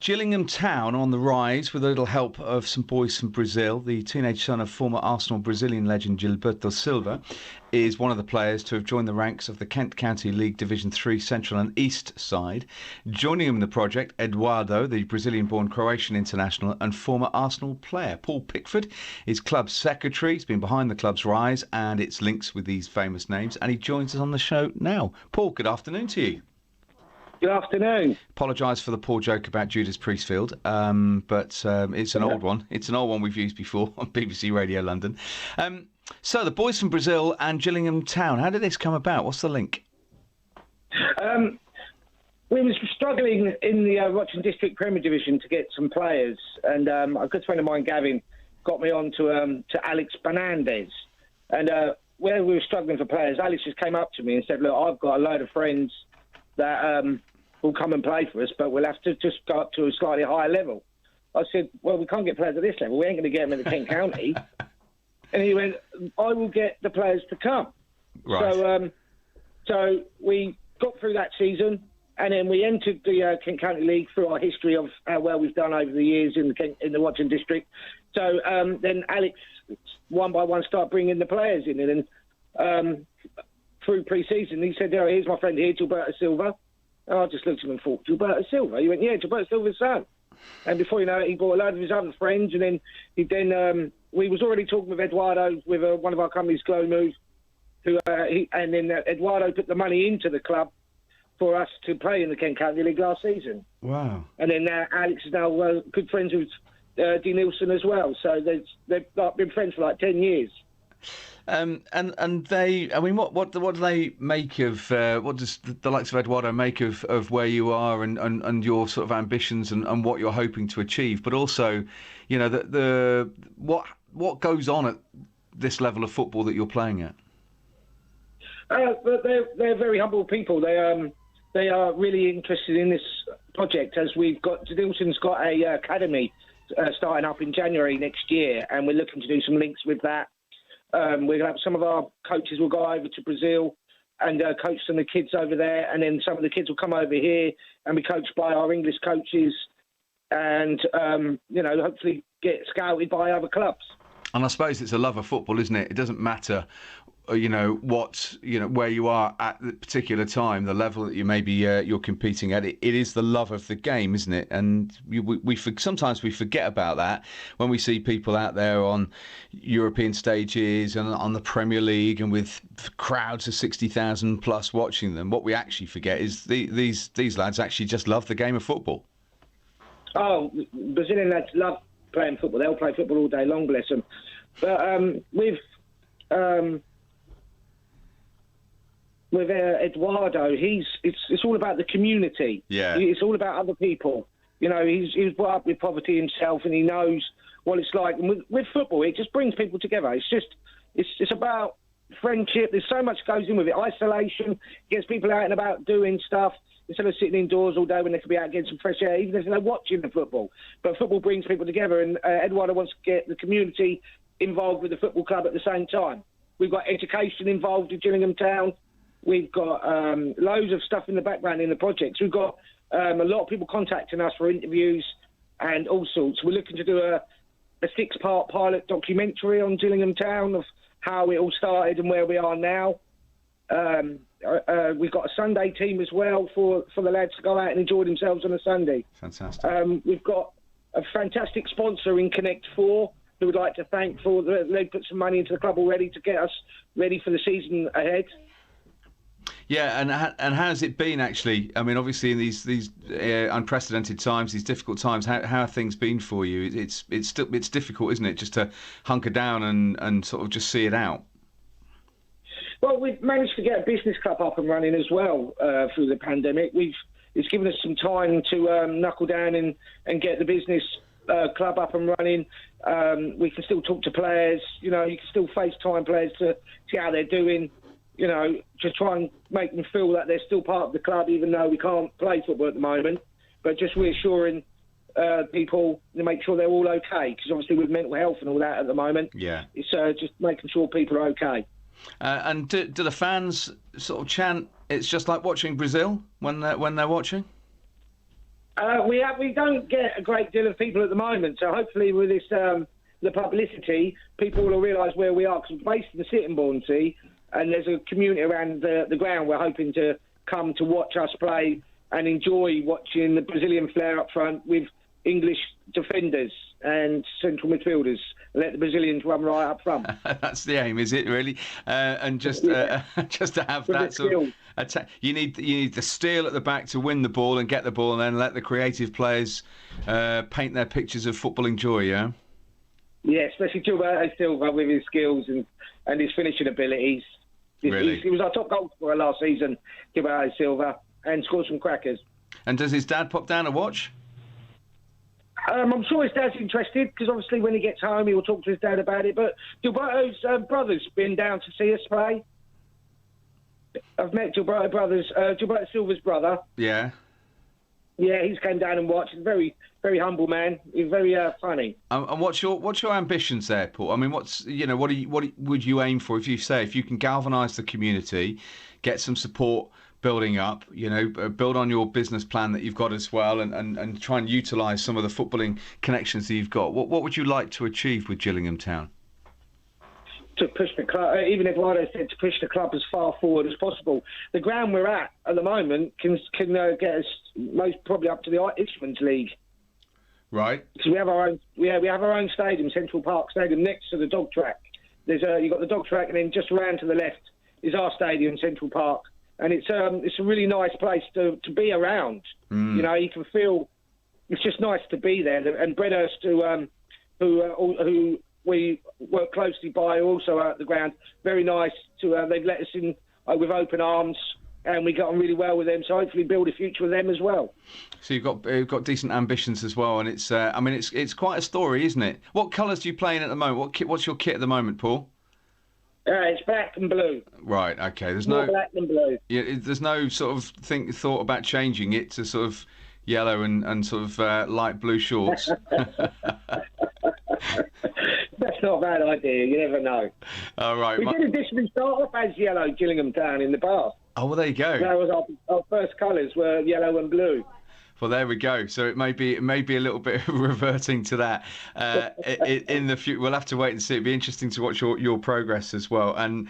Gillingham Town on the rise with a little help of some boys from Brazil. The teenage son of former Arsenal Brazilian legend Gilberto Silva is one of the players to have joined the ranks of the Kent County League Division 3 Central and East side. Joining him in the project, Eduardo, the Brazilian-born Croatian international and former Arsenal player. Paul Pickford is club secretary. He's been behind the club's rise and its links with these famous names, and he joins us on the show now. Paul, good afternoon to you. Good afternoon. Apologise for the poor joke about Judas Priestfield, but it's an old one. It's an old one we've used before on BBC Radio London. So the boys from Brazil and Gillingham Town, how did this come about? What's the link? We were struggling in the Rochester District Premier Division to get some players, and a good friend of mine, Gavin, got me on to Alex Fernandez. And where we were struggling for players, Alex just came up to me and said, look, I've got a load of friends that will come and play for us, but we'll have to just go up to a slightly higher level. I said, well, we can't get players at this level. We ain't going to get them in the Kent County. And he went, I will get the players to come. Right. So we got through that season, and then we entered the Kent County League through our history of how well we've done over the years in the Watching District. So then Alex, one by one, started bringing the players in. And then through pre-season, he said, oh, here's my friend here, Gilberto Silva. And I just looked at him and thought, Gilberto Silva? He went, yeah, Gilberto Silva's son. And before you know it, he brought a load of his other friends. And then we was already talking with Eduardo, with one of our companies, Glow Move, and then Eduardo put the money into the club for us to play in the Kent County League last season. Wow. And then Alex is now good friends with D. Nielsen as well. So they've been friends for like 10 years. And they, I mean, what do they make of, what does the likes of Eduardo make of where you are and your sort of ambitions and what you're hoping to achieve? But also, you know, what goes on at this level of football that you're playing at? But they're very humble people. They are really interested in this project, as we've got, Nielsen's got a academy starting up in January next year, and we're looking to do some links with that. We're going to have some of our coaches will go over to Brazil and coach some of the kids over there, and then some of the kids will come over here and be coached by our English coaches, and hopefully get scouted by other clubs. And I suppose it's a love of football, isn't it? It doesn't matter, where you are at the particular time, the level that you maybe you're competing at. It is the love of the game, isn't it? And sometimes we forget about that when we see people out there on European stages and on the Premier League and with crowds of 60,000 plus watching them. What we actually forget is these lads actually just love the game of football. Oh, Brazilian lads love playing football. They'll play football all day long, bless them. But with Eduardo, it's all about the community. Yeah, it's all about other people. You know, he's brought up with poverty himself, and he knows what it's like. And with football, it just brings people together. It's about friendship. There's so much goes in with it. Isolation gets people out and about doing stuff instead of sitting indoors all day when they could be out getting some fresh air, even if they're watching the football. But football brings people together, and Eduardo wants to get the community involved with the football club at the same time. We've got education involved in Gillingham Town. We've got loads of stuff in the background in the projects. We've got a lot of people contacting us for interviews and all sorts. We're looking to do a 6-part pilot documentary on Gillingham Town of how it all started and where we are now. We've got a Sunday team as well for the lads to go out and enjoy themselves on a Sunday. Fantastic. We've got a fantastic sponsor in Connect 4 who would like to thank for they put some money into the club already to get us ready for the season ahead. Yeah, and how's it been actually? I mean, obviously in these unprecedented times, these difficult times, how have things been for you? It's difficult, isn't it, just to hunker down and sort of just see it out? Well, we've managed to get a business club up and running as well through the pandemic. It's given us some time to knuckle down and get the business club up and running. We can still talk to players. You know, you can still FaceTime players to see how they're doing. You know, to try and make them feel that they're still part of the club, even though we can't play football at the moment. But just reassuring people to make sure they're all okay, because obviously with mental health and all that at the moment, it's just making sure people are okay. And do the fans sort of chant, it's just like watching Brazil when they're watching? We don't get a great deal of people at the moment, so hopefully with this the publicity, people will realise where we are, because we're based in the Sittingbourne, and there's a community around the ground. We're hoping to come to watch us play and enjoy watching the Brazilian flair up front with English defenders and central midfielders. Let the Brazilians run right up front. That's the aim, is it really? And just just to have With that the sort of skill. attack. You need the steel at the back to win the ball and get the ball, and then let the creative players paint their pictures of footballing joy. Yeah. Yeah, especially Gilberto Silva with his skills and his finishing abilities. Really? He was our top goal scorer last season, Gilberto Silva, and scored some crackers. And does his dad pop down to watch? I'm sure his dad's interested, because obviously when he gets home he will talk to his dad about it. But Gilberto's brother's been down to see us play. I've met Gilberto Silva's brother. Yeah. Yeah, he's came down and watched. He's a very, very humble man. He's very funny. And what's your ambitions there, Paul? I mean, what would you aim for if you can galvanise the community, get some support building up, build on your business plan that you've got as well, and try and utilise some of the footballing connections that you've got. What would you like to achieve with Gillingham Town? To push the club, even if Eduardo said to push the club as far forward as possible. The ground we're at the moment can get us most probably up to the Ishman's League. Right. Because we have our own stadium, Central Park Stadium, next to the dog track. You've got the dog track, and then just around to the left is our stadium, Central Park, and it's a really nice place to be around. You can feel it's just nice to be there. And Bredhurst, who we work closely by, also at the ground. Very nice they've let us in with open arms, and we got on really well with them. So hopefully build a future with them as well. So you've got decent ambitions as well, and it's quite a story, isn't it? What colours do you play in at the moment? What's your kit at the moment, Paul? It's black and blue. Right. Okay. There's More no black than blue. Yeah. There's no sort of thought about changing it to sort of yellow and sort of light blue shorts. That's not a bad idea. You never know. All right. We did initially start off as yellow Gillingham Town in the past. Oh, well, there you go. That was our first colours were yellow and blue. Well, there we go. So it may be a little bit reverting to that in the future. We'll have to wait and see. It'd be interesting to watch your progress as well. And